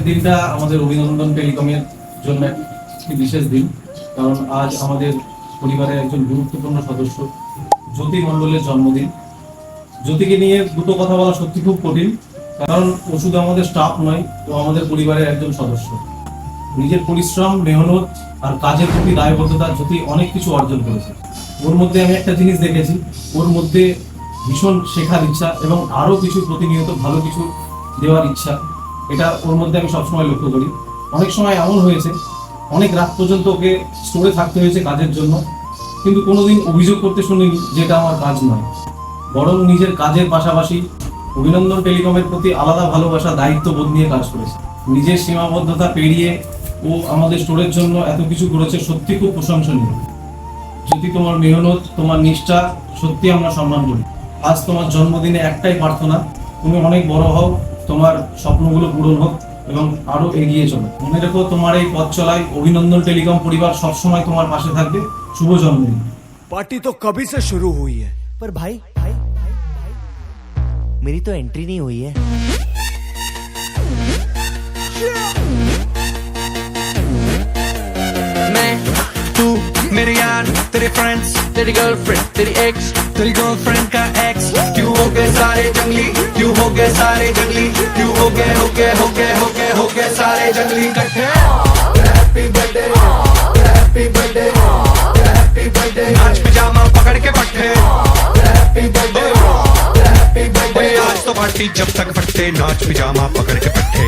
আজকের দিনটা আমাদের অভিনন্দন টেলিকমের জন্য একটি বিশেষ দিন, কারণ আজ আমাদের পরিবারের একজন গুরুত্বপূর্ণ সদস্য জ্যোতি মণ্ডলের জন্মদিন। জ্যোতিকে নিয়ে দুটো কথা বলা সত্যি খুব কঠিন, কারণ ও শুধু আমাদের স্টাফ নয়, ও আমাদের পরিবারের একজন সদস্য। নিজের পরিশ্রম, মেহনত আর কাজের প্রতি দায়বদ্ধতা জ্যোতি অনেক কিছু অর্জন করেছে। ওর মধ্যে আমি একটা জিনিস দেখেছি, ওর মধ্যে ভীষণ শেখার ইচ্ছা এবং আরও কিছু প্রতিনিয়ত ভালো কিছু দেওয়ার ইচ্ছা। এটা ওর মধ্যে আমি সবসময় লক্ষ্য করি। অনেক সময় এমন হয়েছে অনেক রাত পর্যন্ত ওকে স্টোরে থাকতে হয়েছে কাজের জন্য, কিন্তু কোনোদিন অভিযোগ করতে শুনিনি যে এটা আমার কাজ নয়। বরং নিজের কাজের পাশাপাশি অভিনন্দন টেলিকমের প্রতি আলাদা ভালোবাসা, দায়িত্ববোধ নিয়ে কাজ করেছে। নিজের সীমাবদ্ধতা পেরিয়ে ও আমাদের স্টোরের জন্য এত কিছু করেছে, সত্যি খুব প্রশংসনীয়। যদি তোমার মেহনত, তোমার নিষ্ঠা সত্যি আমরা সম্মান করি। আজ তোমার জন্মদিনে একটাই প্রার্থনা, তুমি অনেক বড় হও, তোমার স্বপ্নগুলো পূরণ হোক এবং আরো এগিয়ে চলো। মনে রেখো, তোমার এই পথ চলায় অভিনন্দন টেলিকম পরিবার সবসময় তোমার পাশে থাকবে। শুভ জন্মদিন। पार्टी तो कभी से शुरू हुई है, पर भाई मेरी तो एंट्री नहीं हुई है। मैं, तू, मेरे यार, तेरे फ्रेंड्स, तेरी गर्लफ्रेंड, तेरी एक्स, तेरी गर्लफ्रेंड का एक्स, क्यों हो गए सारे जंगली, क्यों हो गए सारे जंगली, क्यों हो गए सारे जंगली इकट्ठे। Happy birthday, happy birthday, happy birthday, नाच पिजामा पकड़ के पट्टे। हैप्पी बर्थडे, हैप्पी बर्थडे, आज तो पार्टी जब तक फटते, नाच पिजामा पकड़ के पट्टे।